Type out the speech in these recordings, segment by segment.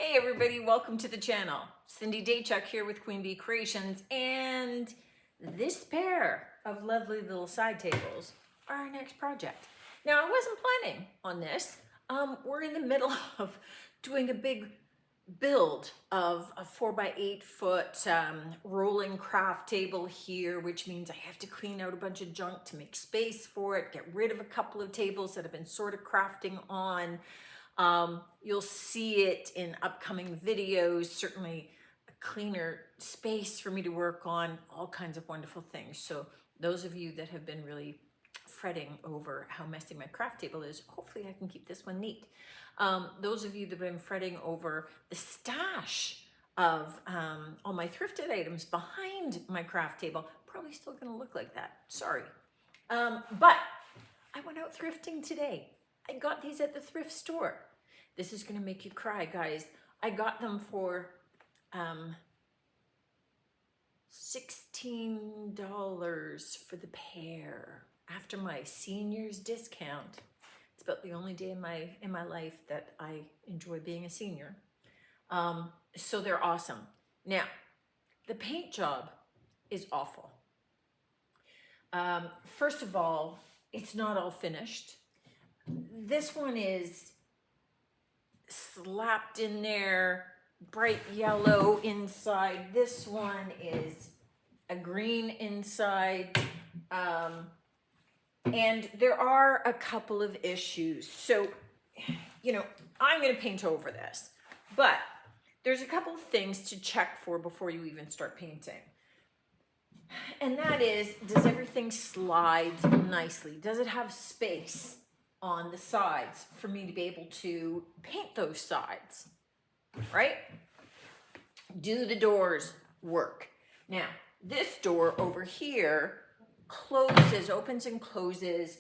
Hey everybody, welcome to the channel. Cindy Daychuck here with Queen Bee Creations, and this pair of lovely little side tables are our next project. Now I wasn't planning on this. We're in the middle of doing a big build of a 4x8 foot rolling craft table here, which means I have to clean out a bunch of junk to make space for it, get rid of a couple of tables that have been sort of crafting on. You'll see it in upcoming videos, certainly a cleaner space for me to work on, all kinds of wonderful things. So those of you that have been really fretting over how messy my craft table is, hopefully I can keep this one neat. Those of you that have been fretting over the stash of all my thrifted items behind my craft table, probably still gonna look like that, sorry. But I went out thrifting today. I got these at the thrift store. This is gonna make you cry, guys. I got them for $16 for the pair after my senior's discount. It's about the only day in my life that I enjoy being a senior. So they're awesome. Now, the paint job is awful. First of all, it's not all finished. This one is slapped in there, bright yellow inside. This one is a green inside. And there are a couple of issues. So, you know, I'm going to paint over this, but there's a couple of things to check for before you even start painting. And that is, does everything slide nicely? Does it have space on the sides for me to be able to paint those sides, right? Do the doors work? Now, this door over here closes, opens and closes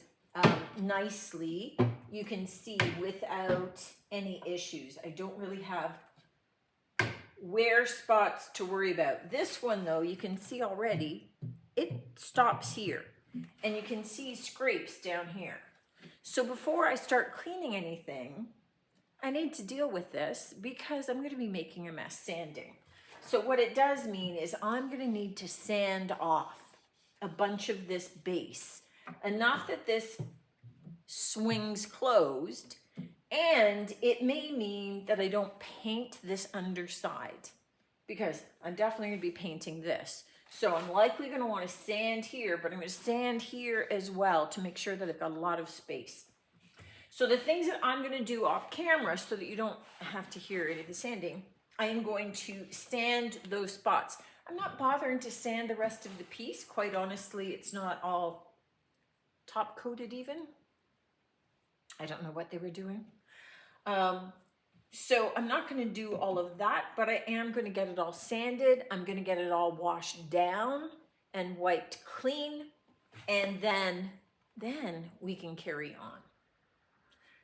nicely. You can see without any issues. I don't really have wear spots to worry about. This one though, you can see already, it stops here. And you can see scrapes down here. So before I start cleaning anything, I need to deal with this because I'm going to be making a mess sanding. So what it does mean is I'm going to need to sand off a bunch of this base, enough that this swings closed, and it may mean that I don't paint this underside because I'm definitely going to be painting this. So I'm likely going to want to sand here, but I'm going to sand here as well to make sure that I've got a lot of space. So the things that I'm going to do off camera so that you don't have to hear any of the sanding, I am going to sand those spots. I'm not bothering to sand the rest of the piece. Quite honestly, it's not all top coated even. I don't know what they were doing. So I'm not going to do all of that, but I am going to get it all sanded. I'm going to get it all washed down and wiped clean, and then we can carry on.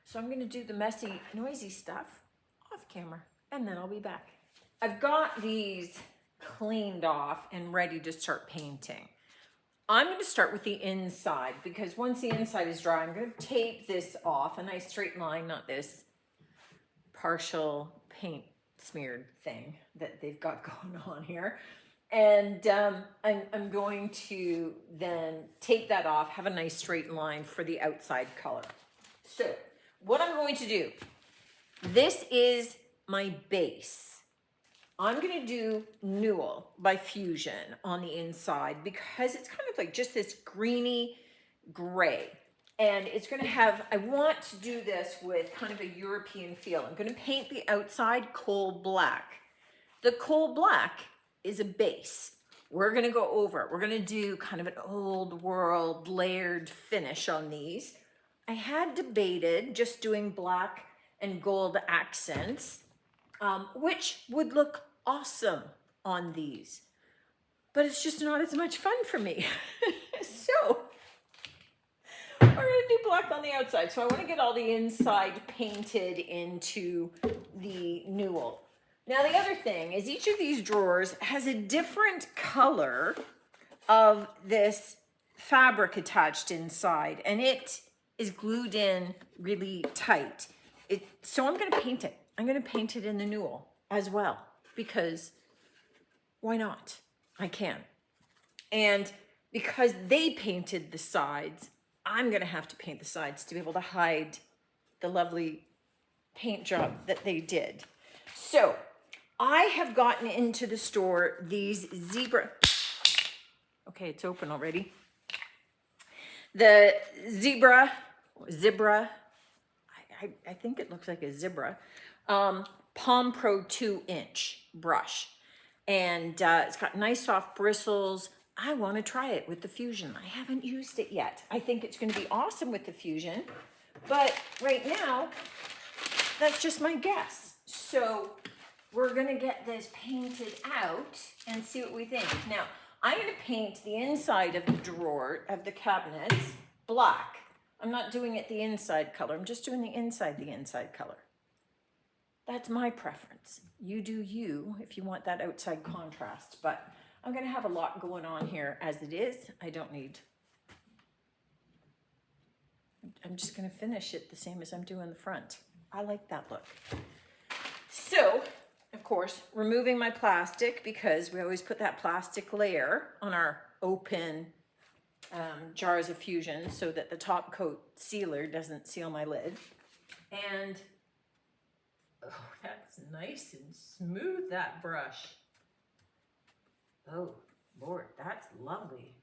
So I'm going to do the messy, noisy stuff off camera, and then I'll be back. I've got these cleaned off and ready to start painting. I'm going to start with the inside because once the inside is dry, I'm going to tape this off, a nice straight line, not this partial paint smeared thing that they've got going on here. And I'm going to then take that off, have a nice straight line for the outside color. So what I'm going to do, this is my base. I'm going to do Newell by Fusion on the inside because it's kind of like just this greeny gray. And it's going to have, I want to do this with kind of a European feel. I'm going to paint the outside coal black. The coal black is a base. We're going to go over it. We're going to do kind of an old world layered finish on these. I had debated just doing black and gold accents, which would look awesome on these, but it's just not as much fun for me. So we're gonna do black on the outside. So I want to get all the inside painted into the Newell. Now the other thing is each of these drawers has a different color of this fabric attached inside, and it is glued in really tight. So I'm going to paint it. I'm going to paint it in the Newell. as well, because why not? I can. And because they painted the sides, I'm gonna have to paint the sides to be able to hide the lovely paint job that they did. So I have gotten into the store these zebra, okay, it's open already. The zebra, I think it looks like a zebra, Palm Pro 2-inch brush. And it's got nice soft bristles. I want to try it with the Fusion. I haven't used it yet. I think it's going to be awesome with the Fusion, but right now, that's just my guess. So we're going to get this painted out and see what we think. Now, I'm going to paint the inside of the drawer of the cabinets black. I'm not doing it the inside color. I'm just doing the inside color. That's my preference. You do you if you want that outside contrast, but I'm going to have a lot going on here as it is. I'm just going to finish it the same as I'm doing the front. I like that look. So, of course, removing my plastic, because we always put that plastic layer on our open jars of Fusion so that the top coat sealer doesn't seal my lid. And oh, that's nice and smooth, that brush. Oh, Lord, that's lovely.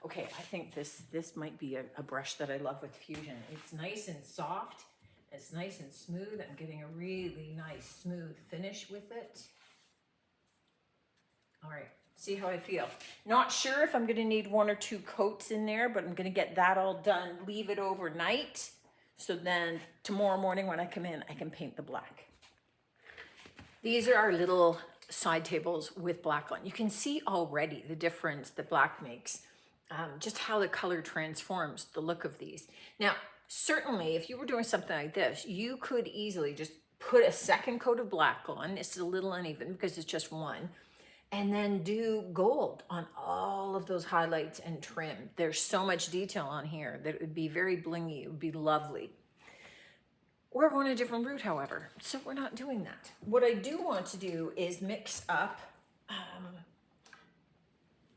Okay, I think this might be a brush that I love with Fusion. It's nice and soft. It's nice and smooth. I'm getting a really nice smooth finish with it. All right, see how I feel. Not sure if I'm gonna need 1 or 2 coats in there, but I'm gonna get that all done, leave it overnight. So then tomorrow morning when I come in, I can paint the black. These are our little side tables with black on. You can see already the difference that black makes, just how the color transforms the look of these. Now, certainly if you were doing something like this, you could easily just put a second coat of black on. It's a little uneven because it's just one. And then do gold on all of those highlights and trim. There's so much detail on here that it would be very blingy. It would be lovely. We're going a different route, however, so we're not doing that. What I do want to do is mix up,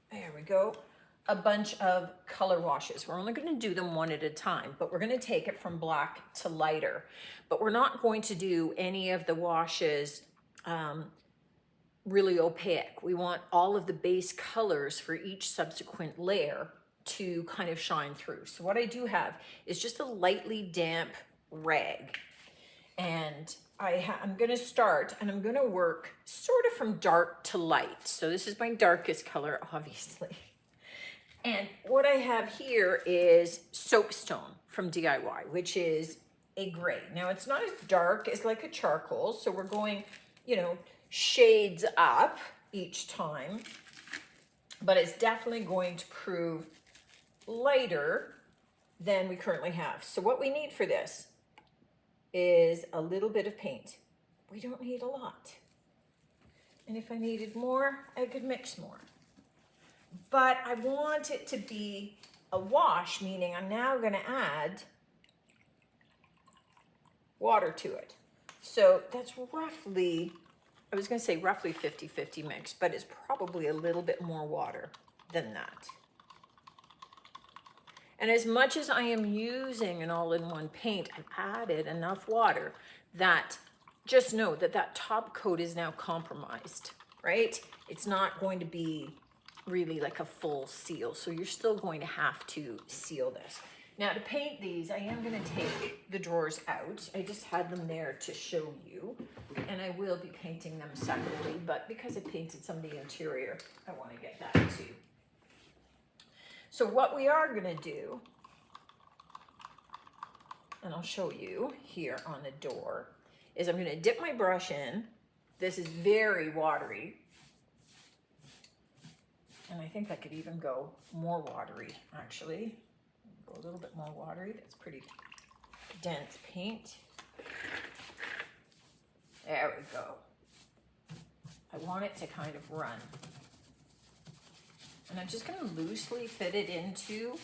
there we go, a bunch of color washes. We're only going to do them one at a time, but we're going to take it from black to lighter. But we're not going to do any of the washes really opaque. We want all of the base colors for each subsequent layer to kind of shine through. So what I do have is just a lightly damp rag. And I'm going to start and I'm going to work sort of from dark to light. So this is my darkest color, obviously. And what I have here is soapstone from DIY, which is a gray. Now it's not as dark as like a charcoal. So we're going, you know, shades up each time, but it's definitely going to prove lighter than we currently have. So what we need for this is a little bit of paint. We don't need a lot. And if I needed more, I could mix more. But I want it to be a wash, meaning I'm now going to add water to it. So that's roughly, I was going to say roughly 50-50 mix, but it's probably a little bit more water than that. And as much as I am using an all-in-one paint, I've added enough water that just know that that top coat is now compromised, right? It's not going to be really like a full seal, so you're still going to have to seal this. Now to paint these, I am going to take the drawers out. I just had them there to show you, and I will be painting them separately, but because I painted some of the interior, I want to get that too. So what we are going to do, and I'll show you here on the door, is I'm going to dip my brush in. This is very watery. And I think I could even go more watery, actually. Go a little bit more watery. That's pretty dense paint. There we go. I want it to kind of run. And I'm just going to loosely fit it into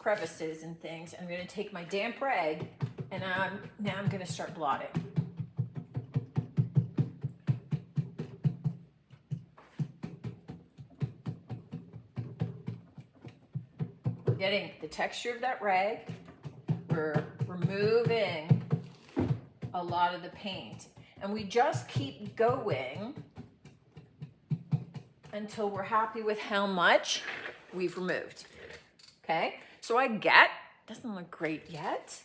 crevices and things. I'm going to take my damp rag and now I'm going to start blotting. getting the texture of that rag. We're removing a lot of the paint. And we just keep going until we're happy with how much we've removed. Okay, so I get, doesn't look great yet.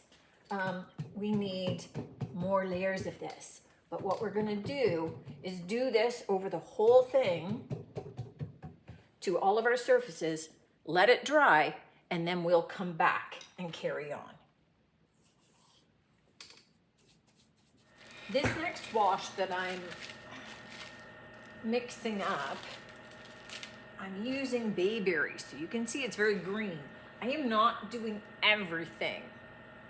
We need more layers of this. But what we're gonna do is do this over the whole thing to all of our surfaces, let it dry, and then we'll come back and carry on. This next wash that I'm mixing up, I'm using bayberry, so you can see it's very green. I am not doing everything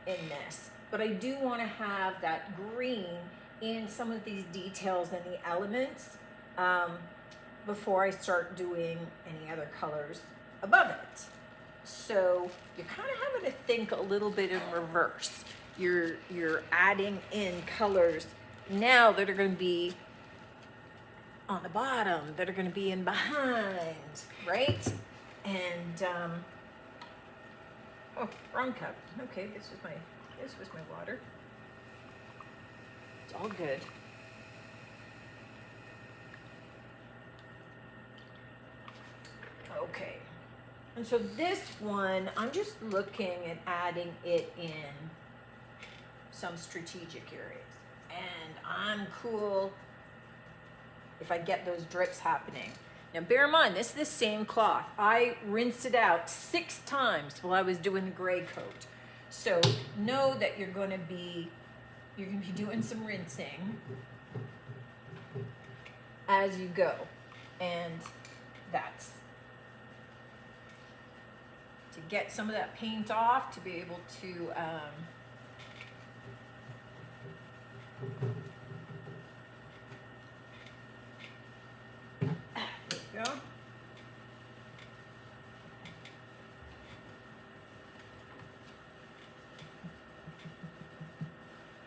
in this, but I do want to have that green in some of these details and the elements before I start doing any other colors above it. So you're kind of having to think a little bit in reverse. You're adding in colors now that are going to be on the bottom, that are going to be in behind, right? And oh, wrong cup. Okay, this was my water. It's all good. Okay, and so this one, I'm just looking at adding it in some strategic areas. And I'm cool if I get those drips happening. Now bear in mind, this is the same cloth. I rinsed it out 6 times while I was doing the gray coat. So know that you're gonna be doing some rinsing as you go. And that's to get some of that paint off, to be able to there you go.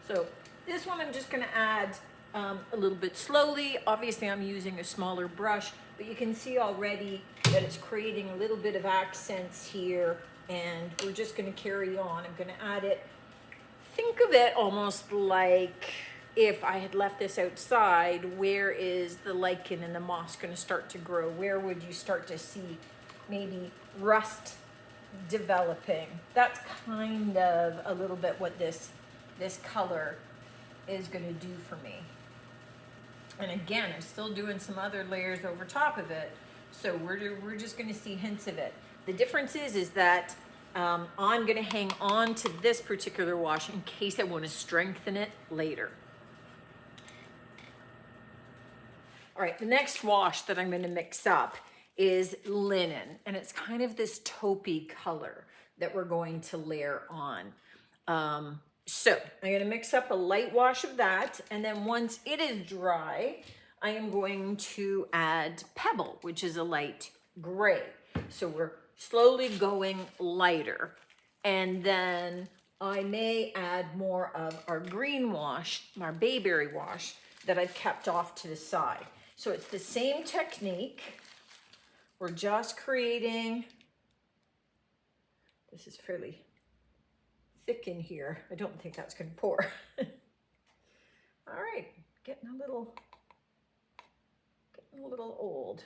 So this one I'm just going to add a little bit slowly. Obviously I'm using a smaller brush, but you can see already that it's creating a little bit of accents here, and we're just going to carry on. I'm going to add it. Think of it almost like if I had left this outside, where is the lichen and the moss going to start to grow? Where would you start to see maybe rust developing? That's kind of a little bit what this color is going to do for me. And again, I'm still doing some other layers over top of it, so we're just going to see hints of it. The difference is that I'm going to hang on to this particular wash in case I want to strengthen it later. All right, the next wash that I'm going to mix up is linen, and it's kind of this taupey color that we're going to layer on. So I'm going to mix up a light wash of that, and then once it is dry, I am going to add Pebble, which is a light gray. So we're slowly going lighter, and then I may add more of our green wash, our bayberry wash, that I've kept off to the side. So it's the same technique. We're just creating, this is fairly thick in here. I don't think that's going to pour. All right, getting a little old.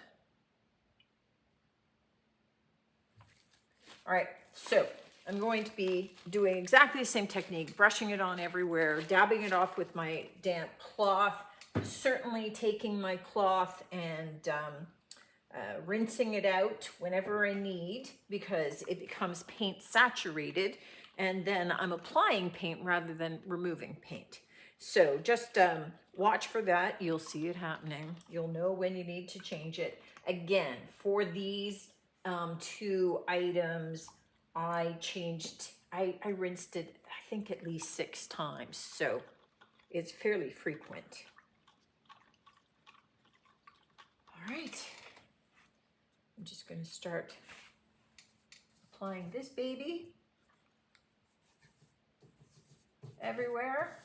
All right, so I'm going to be doing exactly the same technique, brushing it on everywhere, dabbing it off with my damp cloth, certainly taking my cloth and rinsing it out whenever I need, because it becomes paint saturated, and then I'm applying paint rather than removing paint. So just watch for that. You'll see it happening. You'll know when you need to change it. Again, for these 2 items, I rinsed it, I think, at least 6 times. So it's fairly frequent. All right. I'm just going to start applying this baby everywhere.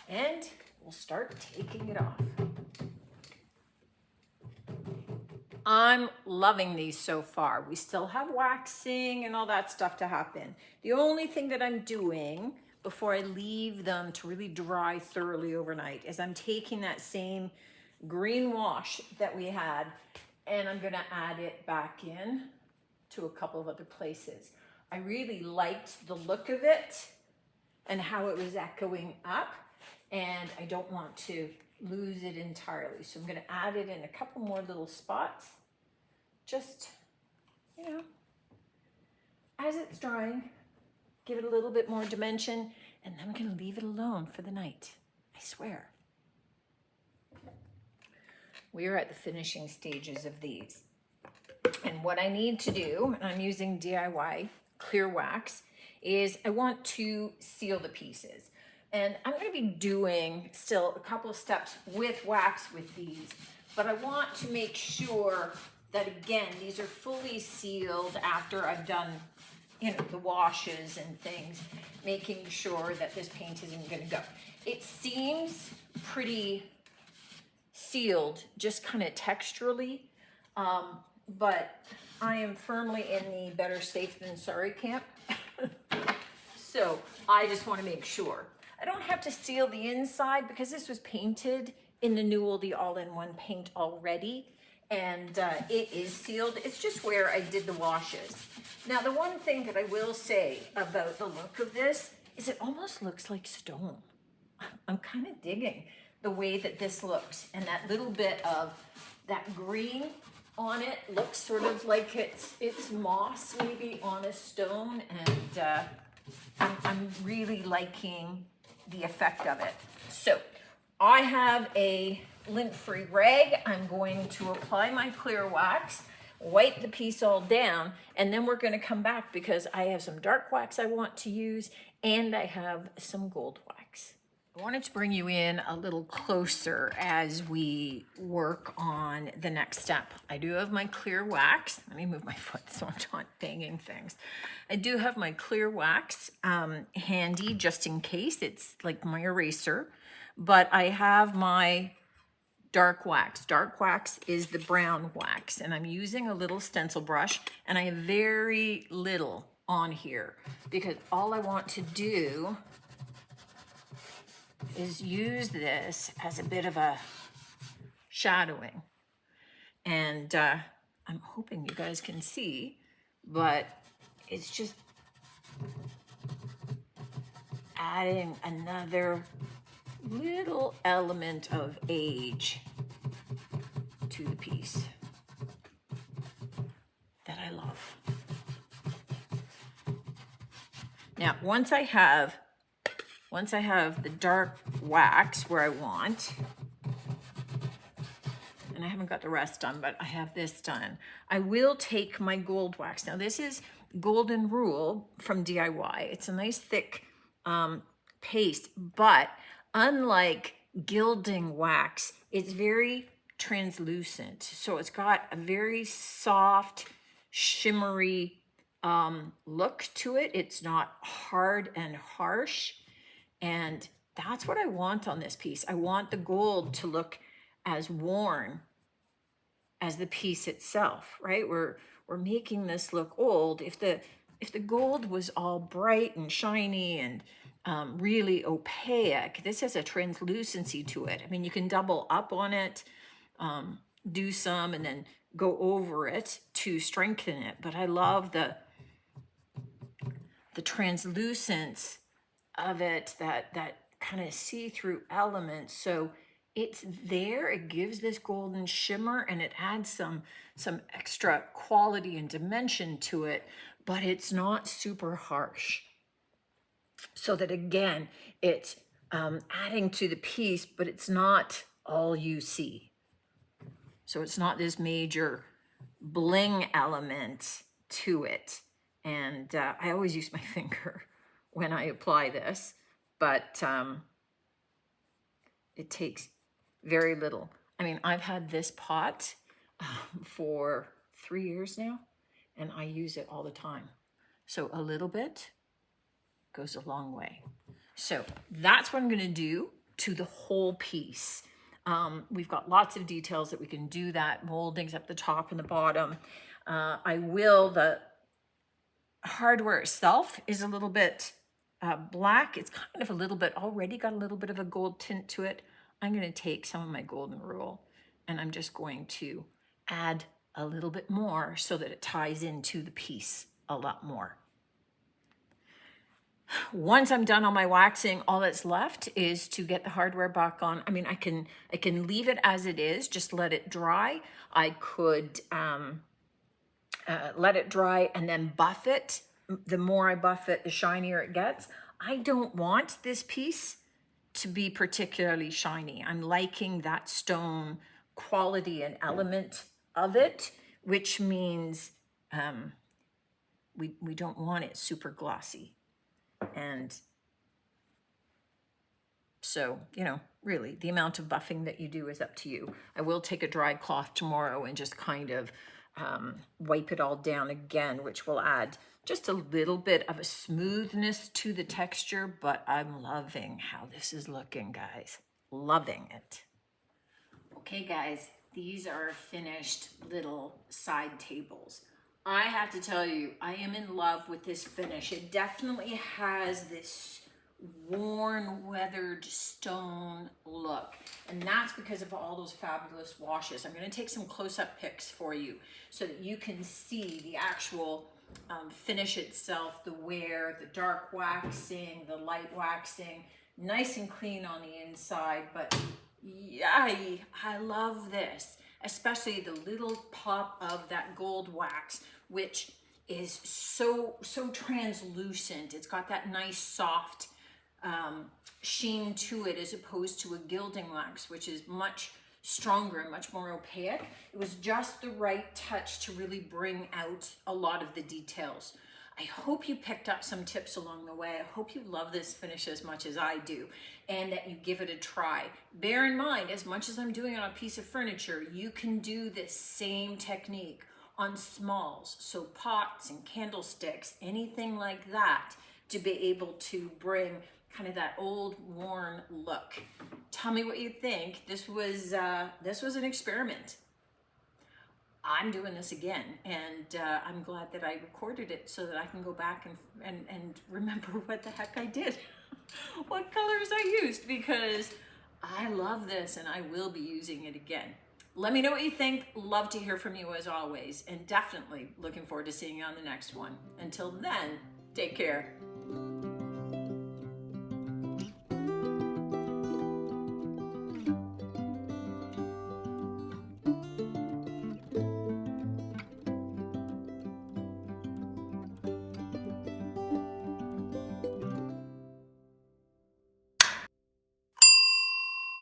and we'll start taking it off. I'm loving these so far. We still have waxing and all that stuff to happen. The only thing that I'm doing before I leave them to really dry thoroughly overnight is I'm taking that same green wash that we had and I'm gonna add it back in to a couple of other places. I really liked the look of it and how it was echoing up, and I don't want to lose it entirely. So I'm gonna add it in a couple more little spots, just, you know, as it's drying, give it a little bit more dimension, and then I'm gonna leave it alone for the night, I swear. We are at the finishing stages of these. And what I need to do, and I'm using DIY clear wax, is I want to seal the pieces. And I'm gonna be doing still a couple of steps with wax with these, but I want to make sure that, again, these are fully sealed after I've done, you know, the washes and things, making sure that this paint isn't gonna go. It seems pretty sealed, just kind of texturally, but I am firmly in the better safe than sorry camp. So I just want to make sure. I don't have to seal the inside because this was painted in the new Oldie all-in-one paint already, and it is sealed. It's just where I did the washes. Now, the one thing that I will say about the look of this is it almost looks like stone. I'm kind of digging the way that this looks, and that little bit of that green on it looks sort of like it's moss maybe on a stone, and I'm really liking the effect of it. So I have a lint-free rag. I'm going to apply my clear wax, wipe the piece all down, and then we're going to come back because I have some dark wax I want to use, and I have some gold wax. I wanted to bring you in a little closer as we work on the next step. I do have my clear wax. Let me move my foot so I'm not banging things. I do have my clear wax handy just in case. It's like my eraser. But I have my dark wax. Dark wax is the brown wax, and I'm using a little stencil brush, and I have very little on here because all I want to do is use this as a bit of a shadowing. And I'm hoping you guys can see, but it's just adding another little element of age to the piece that I love. Now, once I have the dark wax where I want, and I haven't got the rest done, but I have this done, I will take my gold wax. Now, this is Golden Rule from DIY. It's a nice thick paste, but unlike gilding wax, it's very translucent. So it's got a very soft, shimmery look to it. It's not hard and harsh. And that's what I want on this piece. I want the gold to look as worn as the piece itself, right? We're making this look old. If the gold was all bright and shiny and really opaque, this has a translucency to it. I mean, you can double up on it, do some, and then go over it to strengthen it. But I love the translucence of it, that kind of see-through element. So it's there, it gives this golden shimmer, and it adds some extra quality and dimension to it, but it's not super harsh. So that, again, it's adding to the piece, but it's not all you see. So it's not this major bling element to it. And I always use my finger when I apply this, but it takes very little. I mean, I've had this pot for 3 years now, and I use it all the time. So a little bit goes a long way. So that's what I'm gonna do. to the whole piece. We've got lots of details that we can do that, moldings up the top and the bottom. The hardware itself is a little bit black. It's kind of a little bit, already got a little bit of a gold tint to it. I'm going to take some of my golden rule and I'm just going to add a little bit more so that it ties into the piece a lot more. Once I'm done on my waxing, all that's left is to get the hardware back on. I mean, I can leave it as it is, just let it dry. I could let it dry and then buff it. The more I buff it, the shinier it gets. I don't want this piece to be particularly shiny. I'm liking that stone quality and element of it, which means we don't want it super glossy. And so, you know, really the amount of buffing that you do is up to you. I will take a dry cloth tomorrow and just kind of wipe it all down again, which will add just a little bit of a smoothness to the texture, but I'm loving how this is looking, guys. Loving it. Okay, guys, these are finished little side tables. I have to tell you, I am in love with this finish. It definitely has this worn, weathered stone look. And that's because of all those fabulous washes. I'm going to take some close-up pics for you so that you can see the actual finish itself, the wear, the dark waxing, the light waxing, nice and clean on the inside. But yay, I love this, especially the little pop of that gold wax, which is so translucent. It's got that nice soft sheen to it, as opposed to a gilding wax, which is much stronger and much more opaque. It was just the right touch to really bring out a lot of the details. I hope you picked up some tips along the way. I hope you love this finish as much as I do and that you give it a try. Bear in mind, as much as I'm doing it on a piece of furniture, you can do this same technique on smalls, so pots and candlesticks, anything like that, to be able to bring kind of that old worn look. Tell me what you think. This was an experiment. I'm doing this again, and I'm glad that I recorded it so that I can go back and remember what the heck I did, what colors I used, because I love this and I will be using it again. Let me know what you think. Love to hear from you as always, and definitely looking forward to seeing you on the next one. Until then, take care.